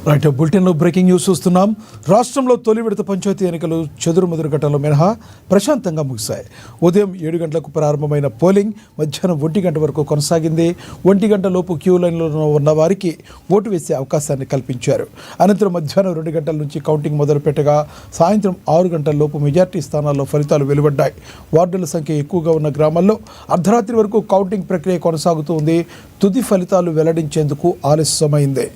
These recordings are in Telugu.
రైట్ బులెటిన్లో బ్రేకింగ్ న్యూస్ చూస్తున్నాం. రాష్ట్రంలో తొలి విడత పంచాయతీ ఎన్నికలు చెదురుమదురు ఘట్టంలో మినహా ప్రశాంతంగా ముగిశాయి. ఉదయం 7 గంటలకు ప్రారంభమైన పోలింగ్ మధ్యాహ్నం 1 గంట వరకు కొనసాగింది. 1 గంట లోపు క్యూ లైన్లో ఉన్న వారికి ఓటు వేసే అవకాశాన్ని కల్పించారు. అనంతరం మధ్యాహ్నం 2 గంటల నుంచి కౌంటింగ్ మొదలుపెట్టగా సాయంత్రం 6 గంటల లోపు మెజార్టీ స్థానాల్లో ఫలితాలు వెలువడ్డాయి. వార్డుల సంఖ్య ఎక్కువగా ఉన్న గ్రామాల్లో అర్ధరాత్రి వరకు కౌంటింగ్ ప్రక్రియ కొనసాగుతూ ఉంది. తుది ఫలితాలు వెల్లడించేందుకు ఆలస్యమైంది.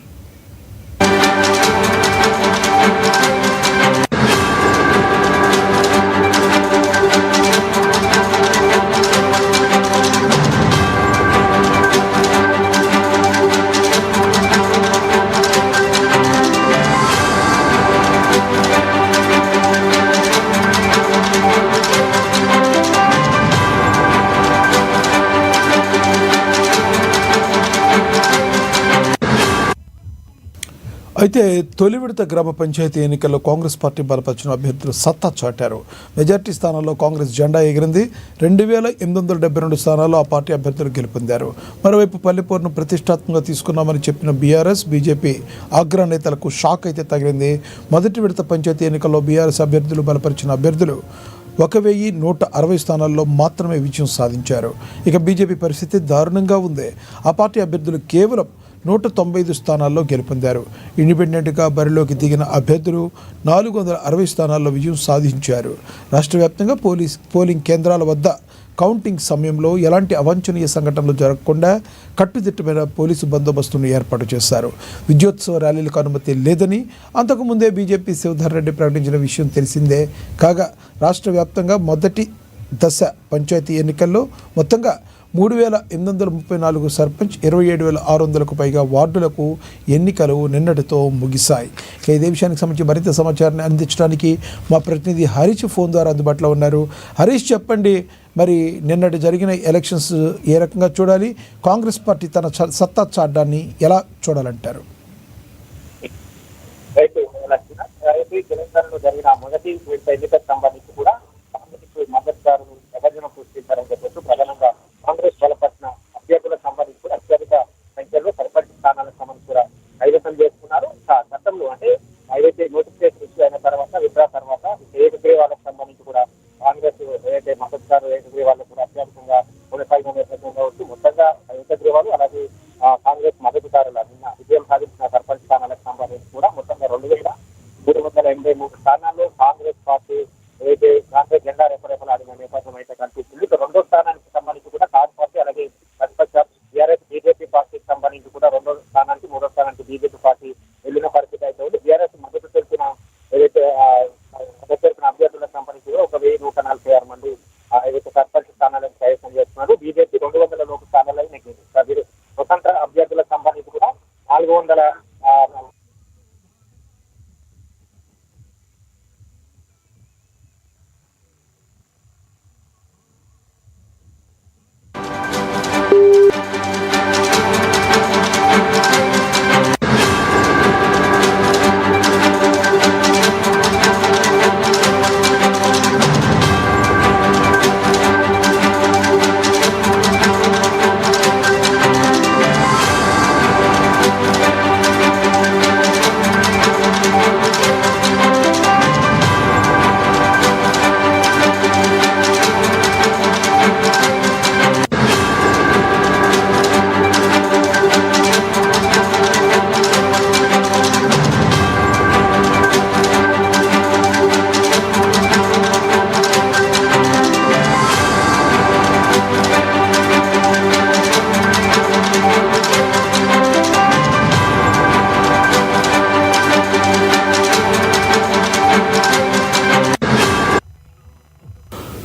అయితే తొలి విడత గ్రామ పంచాయతీ ఎన్నికల్లో కాంగ్రెస్ పార్టీ బలపరిచిన అభ్యర్థులు సత్తా చాటారు. మెజార్టీ స్థానాల్లో కాంగ్రెస్ జెండా ఎగిరింది. 2872 స్థానాల్లో ఆ పార్టీ అభ్యర్థులు గెలుపొందారు. మరోవైపు పల్లెపూర్ను ప్రతిష్టాత్మకంగా తీసుకున్నామని చెప్పిన బీఆర్ఎస్ బీజేపీ అగ్రనేతలకు షాక్ అయితే తగిలింది. మొదటి విడత పంచాయతీ ఎన్నికల్లో బీఆర్ఎస్ అభ్యర్థులు బలపరిచిన అభ్యర్థులు 1160 స్థానాల్లో మాత్రమే విజయం సాధించారు. ఇక బీజేపీ పరిస్థితి దారుణంగా ఉంది. ఆ పార్టీ అభ్యర్థులు కేవలం 195 స్థానాల్లో గెలుపొందారు. ఇండిపెండెంట్గా బరిలోకి దిగిన అభ్యర్థులు 460 స్థానాల్లో విజయం సాధించారు. రాష్ట్ర వ్యాప్తంగా పోలింగ్ కేంద్రాల వద్ద కౌంటింగ్ సమయంలో ఎలాంటి అవాంఛనీయ సంఘటనలు జరగకుండా కట్టుదిట్టమైన పోలీసు బందోబస్తును ఏర్పాటు చేశారు. విద్యోత్సవ ర్యాలీలకు అనుమతి లేదని అంతకుముందే బీజేపీ శివధర్ రెడ్డి ప్రకటించిన విషయం తెలిసిందే. కాగా రాష్ట్ర వ్యాప్తంగా మొదటి దశ పంచాయతీ ఎన్నికల్లో మొత్తంగా 3834 సర్పంచ్, 27600కు పైగా వార్డులకు ఎన్నికలు నిన్నటితో ముగిశాయి. ఇదే విషయానికి సంబంధించి మరింత సమాచారాన్ని అందించడానికి మా ప్రతినిధి హరీష్ ఫోన్ ద్వారా అందుబాటులో ఉన్నారు. హరీష్, చెప్పండి, మరి నిన్నటి జరిగిన ఎలక్షన్స్ ఏ రకంగా చూడాలి? కాంగ్రెస్ పార్టీ తన సత్తా చాటాన్ని ఎలా చూడాలంటారు? తెలంగాణలో జరిగిన మొదటి ఎన్నికలకు సంబంధించి కూడా కాంగ్రెస్ మద్దతుదారులు ప్రజలను సృష్టించారని చెప్పొచ్చు. ప్రధానంగా కాంగ్రెస్ బలపరిచిన అభ్యర్థులకు సంబంధించి కూడా అత్యధిక సంఖ్యలో సర్పంచ్ స్థానాలకు సంబంధించి కూడా కైవసం చేసుకున్నారు. గతంలో అంటే ఏదైతే నోటిఫికేషన్ ఇష్యూ అయిన తర్వాత విత్డ్రా తర్వాత ఏకగ్రీవాలకు సంబంధించి కూడా కాంగ్రెస్ ఏదైతే మద్దతుదారు ఏకగ్రీవాలకు కూడా అత్యధికంగా కొనసాగిన నేపథ్యం కావచ్చు. మొత్తంగా ఏకగ్రీవాలు అలాగే కాంగ్రెస్ మద్దతుదారుల నిన్న విజయం సాధించిన సర్పంచ్ స్థానాలకు సంబంధించి కూడా మొత్తంగా 2383 స్థానాల్లో కాంగ్రెస్ పార్టీ ఏదైతే కాంగ్రెస్ జెండా రెపరెపలాడిన నేపథ్యం అయితే కనిపిస్తుంది. రెండో స్థానానికి సంబంధించి కూడా కాంగ్రెస్ పార్టీ అలాగే ప్రతిపక్ష టీఆర్ఎస్ బీజేపీ పార్టీకి సంబంధించి కూడా రెండో స్థానానికి మూడో స్థానానికి బీజేపీ పార్టీ వెళ్ళిన పరిస్థితి అయితే ఉంది. టీఆర్ఎస్ మద్దతు తెలిపిన ఏదైతే అభ్యర్థులకు సంబంధించి కూడా 1146 మంది ఏదైతే సర్పంచ్ స్థానాలను కైవసం చేస్తున్నారు. బీజేపీ 200 లోపు స్థానాలను నెగ్గింది. స్వతంత్ర అభ్యర్థులకు సంబంధించి కూడా 400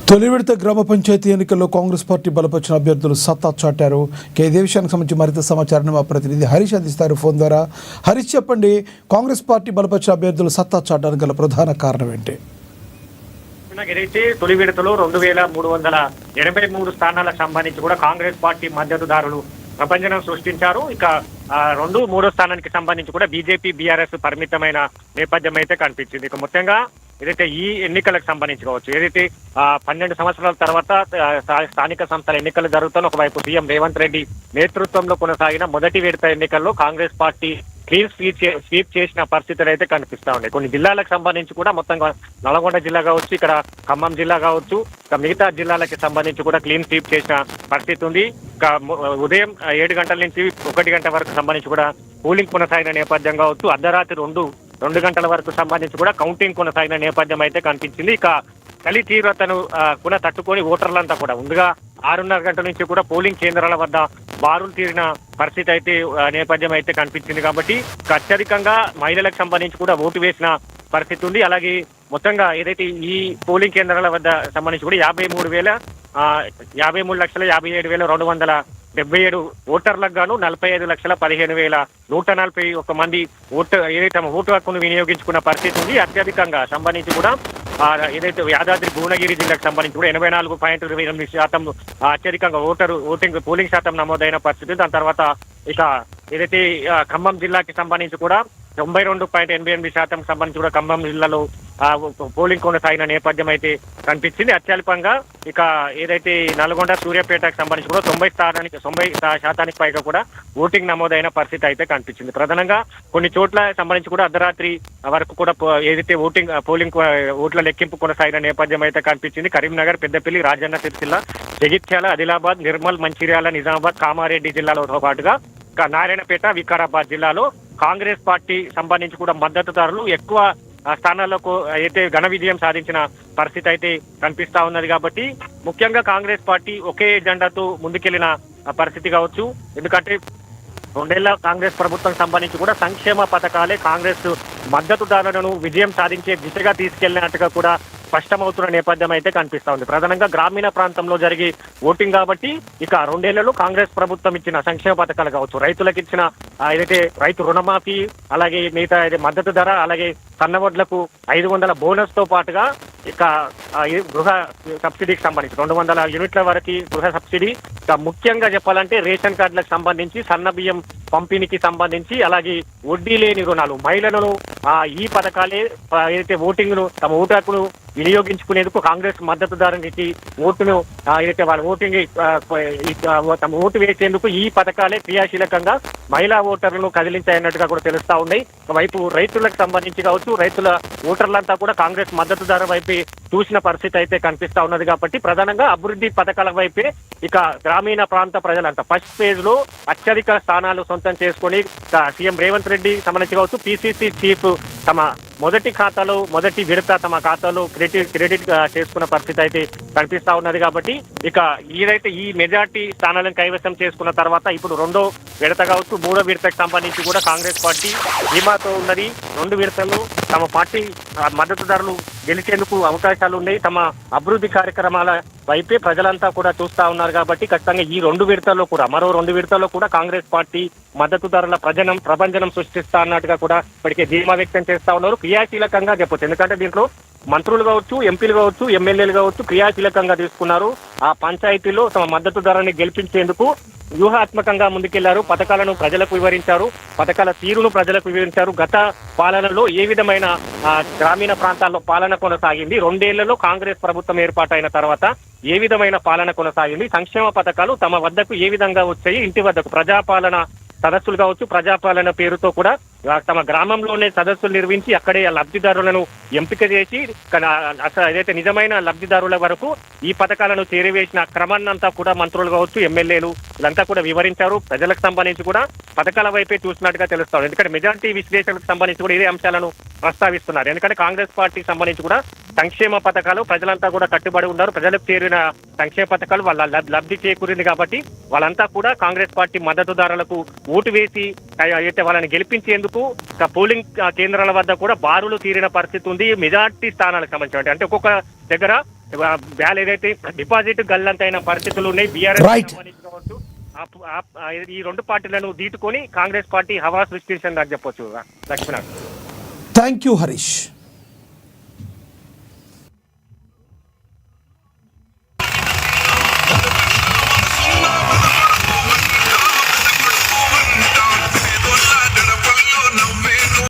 తొలి విడత గ్రామ పంచాయతీ ఎన్నికల్లో కాంగ్రెస్ పార్టీ బలపరిచిన అభ్యర్థులు సత్తా చాటారు. ఇదే విషయానికి సంబంధించి మరింత సమాచారాన్ని మా ప్రతినిధి హరీష్ అందిస్తారు ఫోన్ ద్వారా. హరీష్, చెప్పండి, కాంగ్రెస్ పార్టీ బలపరిచిన అభ్యర్థులు సత్తా చాటానికి గల ప్రధాన కారణం ఏంటి? ఏదైతే తొలి విడతలో 2383 స్థానాలకు సంబంధించి కూడా కాంగ్రెస్ పార్టీ మద్దతుదారులు ప్రపంచం సృష్టించారు. ఇక 2, 3 స్థానానికి సంబంధించి కూడా బీజేపీ బీఆర్ఎస్ పరిమితమైన నేపథ్యం అయితే కనిపించింది. ఇక మొత్తంగా ఏదైతే ఈ ఎన్నికలకు సంబంధించి కావచ్చు, ఏదైతే 12 సంవత్సరాల తర్వాత స్థానిక సంస్థల ఎన్నికలు జరుగుతున్న ఒకవైపు సీఎం రేవంత్ రెడ్డి నేతృత్వంలో కొనసాగిన మొదటి విడత ఎన్నికల్లో కాంగ్రెస్ పార్టీ క్లీన్ స్వీప్ చేసిన పరిస్థితులు అయితే కనిపిస్తా ఉన్నాయి. కొన్ని జిల్లాలకు సంబంధించి కూడా మొత్తంగా నల్గొండ జిల్లా కావచ్చు, ఇక్కడ ఖమ్మం జిల్లా కావచ్చు, ఇక మిగతా జిల్లాలకి సంబంధించి కూడా క్లీన్ స్వీప్ చేసిన పరిస్థితి ఉంది. ఇక ఉదయం 7 గంటల నుంచి 1 గంట వరకు సంబంధించి కూడా పోలింగ్ కొనసాగిన నేపథ్యం కావచ్చు, అర్ధరాత్రి 2 గంటల వరకు సంబంధించి కూడా కౌంటింగ్ కొనసాగిన నేపథ్యం అయితే కనిపించింది. ఇక చలి తీవ్రతను కూడా తట్టుకొని ఓటర్లంతా కూడా ముందుగా 6:30 గంటల నుంచి కూడా పోలింగ్ కేంద్రాల వద్ద బారులు తీరిన పరిస్థితి అయితే నేపథ్యం అయితే కనిపించింది. కాబట్టి అత్యధికంగా మహిళలకు సంబంధించి కూడా ఓటు వేసిన పరిస్థితి ఉంది. అలాగే మొత్తంగా ఏదైతే ఈ పోలింగ్ కేంద్రాల వద్ద సంబంధించి కూడా 53,57,277 ఓటర్లకు గాను 45,15,141 మంది ఏదైతే తమ ఓటు హక్కును వినియోగించుకున్న పరిస్థితి ఉంది. అత్యధికంగా సంబంధించి కూడా ఏదైతే యాదాద్రి భువనగిరి జిల్లాకు సంబంధించి కూడా 84.28% అత్యధికంగా ఓటింగ్ పోలింగ్ శాతం నమోదైన పరిస్థితి. దాని తర్వాత ఇక ఏదైతే ఖమ్మం జిల్లాకి సంబంధించి కూడా 92.88% సంబంధించి కూడా ఖమ్మం జిల్లాలో పోలింగ్ కొనసాగిన నేపథ్యం అయితే కనిపించింది. అత్యల్పంగా ఇక ఏదైతే నల్గొండ సూర్యాపేటకు సంబంధించి కూడా 90% పైగా కూడా ఓటింగ్ నమోదైన పరిస్థితి అయితే కనిపించింది. ప్రధానంగా కొన్ని చోట్ల సంబంధించి కూడా అర్ధరాత్రి వరకు కూడా ఏదైతే పోలింగ్ ఓట్ల లెక్కింపు కొనసాగిన నేపథ్యం అయితే కనిపించింది. కరీంనగర్, పెద్దపల్లి, రాజన్న సిరిసిల్ల, జగిత్యాల, ఆదిలాబాద్, నిర్మల్, మంచిర్యాల, నిజామాబాద్, కామారెడ్డి జిల్లాలతో పాటుగా నారాయణపేట, వికారాబాద్ జిల్లాలో కాంగ్రెస్ పార్టీ సంబంధించి కూడా మద్దతుదారులు ఎక్కువ స్థానాలకు అయితే ఘన విజయం సాధించిన పరిస్థితి అయితే కనిపిస్తా ఉన్నది. కాబట్టి ముఖ్యంగా కాంగ్రెస్ పార్టీ ఒకే ఎజెండాతో ముందుకెళ్లిన పరిస్థితి కావచ్చు. ఎందుకంటే 2 ఏళ్ల కాంగ్రెస్ ప్రభుత్వం సంబంధించి కూడా సంక్షేమ పథకాలే కాంగ్రెస్ మద్దతుదారులను విజయం సాధించే దిశగా తీసుకెళ్లినట్టుగా కూడా స్పష్టమవుతున్న నేపథ్యం అయితే కనిపిస్తా ఉంది. ప్రధానంగా గ్రామీణ ప్రాంతంలో జరిగే ఓటింగ్ కాబట్టి ఇక 2 ఏళ్లలో కాంగ్రెస్ ప్రభుత్వం ఇచ్చిన సంక్షేమ పథకాలు కావచ్చు, రైతులకు ఇచ్చిన ఏదైతే రైతు రుణమాఫీ, అలాగే మిగతా మద్దతు ధర, అలాగే సన్నవడ్లకు 500 బోనస్ తో పాటుగా ఇక గృహ సబ్సిడీకి సంబంధించి 200 యూనిట్ల వరకు గృహ సబ్సిడీ, ఇక ముఖ్యంగా చెప్పాలంటే రేషన్ కార్డులకు సంబంధించి సన్న బియ్యం పంపిణీకి సంబంధించి, అలాగే వడ్డీ లేని రుణాలు, మహిళలను ఈ పథకాలే ఏదైతే ఓటింగ్ ను తమ ఓటు హక్కును వినియోగించుకునేందుకు కాంగ్రెస్ మద్దతుదారునికి ఓటును ఏదైతే వాళ్ళ ఓటింగ్ తమ ఓటు వేసేందుకు ఈ పథకాలే క్రియాశీలకంగా మహిళా ఓటర్లను కదిలించాయన్నట్టుగా కూడా తెలుస్తా ఉన్నాయి. వైపు రైతులకు సంబంధించి కావచ్చు, రైతుల ఓటర్లంతా కూడా కాంగ్రెస్ మద్దతుదారు వైపే చూసిన పరిస్థితి అయితే కనిపిస్తా ఉన్నది. కాబట్టి ప్రధానంగా అభివృద్ధి పథకాల వైపే ఇక గ్రామీణ ప్రాంత ప్రజలంతా ఫస్ట్ ఫేజ్ లో అత్యధిక స్థానాలు సొంతం చేసుకుని సీఎం రేవంత్ రెడ్డి సంబంధించి కావచ్చు, పిసిసి చీఫ్ తమ మొదటి విడత తమ ఖాతాలో క్రెడిట్ చేసుకున్న పరిస్థితి అయితే కనిపిస్తా ఉన్నది. కాబట్టి ఇక ఏదైతే ఈ మెజార్టీ స్థానాలను కైవసం చేసుకున్న తర్వాత ఇప్పుడు 2వ విడత కావచ్చు, 3వ విడతకు సంబంధించి కూడా కాంగ్రెస్ పార్టీ ధీమాతో ఉన్నది. 2 విడతలు తమ పార్టీ మద్దతుదారులు గెలిచేందుకు అవకాశాలు ఉన్నాయి. తమ అభివృద్ధి కార్యక్రమాల వైపే ప్రజలంతా కూడా చూస్తా ఉన్నారు. కాబట్టి ఖచ్చితంగా ఈ 2 విడతల్లో కూడా మరో 2 విడతల్లో కూడా కాంగ్రెస్ పార్టీ మద్దతుదారుల ప్రభంజనం సృష్టిస్తా అన్నట్టుగా కూడా ఇప్పటికే ధీమా వ్యక్తం చేస్తా ఉన్నారు. క్రియాశీలకంగా చెప్పొచ్చు. ఎందుకంటే దీంట్లో మంత్రులు కావచ్చు, ఎంపీలు కావచ్చు, ఎమ్మెల్యేలు కావచ్చు క్రియాశీలకంగా తీసుకున్నారు. ఆ పంచాయతీలో తమ మద్దతుదారుని గెలిపించేందుకు వ్యూహాత్మకంగా ముందుకెళ్లారు. పథకాలను ప్రజలకు వివరించారు, పథకాల తీరును ప్రజలకు వివరించారు. గత పాలనలో ఏ విధమైన గ్రామీణ ప్రాంతాల్లో పాలన కొనసాగింది, 2 ఏళ్లలో కాంగ్రెస్ ప్రభుత్వం ఏర్పాటైన తర్వాత ఏ విధమైన పాలన కొనసాగింది, సంక్షేమ పథకాలు తమ వద్దకు ఏ విధంగా వచ్చాయి, ఇంటి వద్దకు ప్రజాపాలన సదస్సులు కావచ్చు, ప్రజాపాలన పేరుతో కూడా తమ గ్రామంలోనే సదస్సులు నిర్వహించి అక్కడే లబ్ధిదారులను ఎంపిక చేసి ఏదైతే నిజమైన లబ్ధిదారుల వరకు ఈ పథకాలను చేరవేసిన క్రమాన్నంతా కూడా మంత్రులు కావచ్చు, ఎమ్మెల్యేలు వీళ్ళంతా కూడా వివరించారు. ప్రజలకు సంబంధించి కూడా పథకాల వైపే చూసినట్టుగా తెలుస్తారు. ఎందుకంటే మెజార్టీ విశ్లేషణకు సంబంధించి కూడా ఇదే అంశాలను ప్రస్తావిస్తున్నారు. ఎందుకంటే కాంగ్రెస్ పార్టీకి సంబంధించి కూడా సంక్షేమ పథకాలు ప్రజలంతా కూడా కట్టుబడి ఉన్నారు. ప్రజలకు చేరిన సంక్షేమ పథకాలు వాళ్ళ లబ్ధి చేకూరింది. కాబట్టి వాళ్ళంతా కూడా కాంగ్రెస్ పార్టీ మద్దతుదారులకు ఓటు వేసి అయితే వాళ్ళని గెలిపించేందుకు పోలింగ్ కేంద్రాల వద్ద కూడా బారులు తీరిన పరిస్థితి ఉంది. మెజార్టీ స్థానాలకు సంబంధించి అంటే ఒక్కొక్క దగ్గర ఏదైతే డిపాజిట్ గల్లంతైన పరిస్థితులు ఉన్నాయి. బీఆర్ఎస్ కావచ్చు, ఈ 2 పార్టీలను దీటుకొని కాంగ్రెస్ పార్టీ హవా సృష్టించిందని చెప్పొచ్చు. Lakshminath, thank you Harish.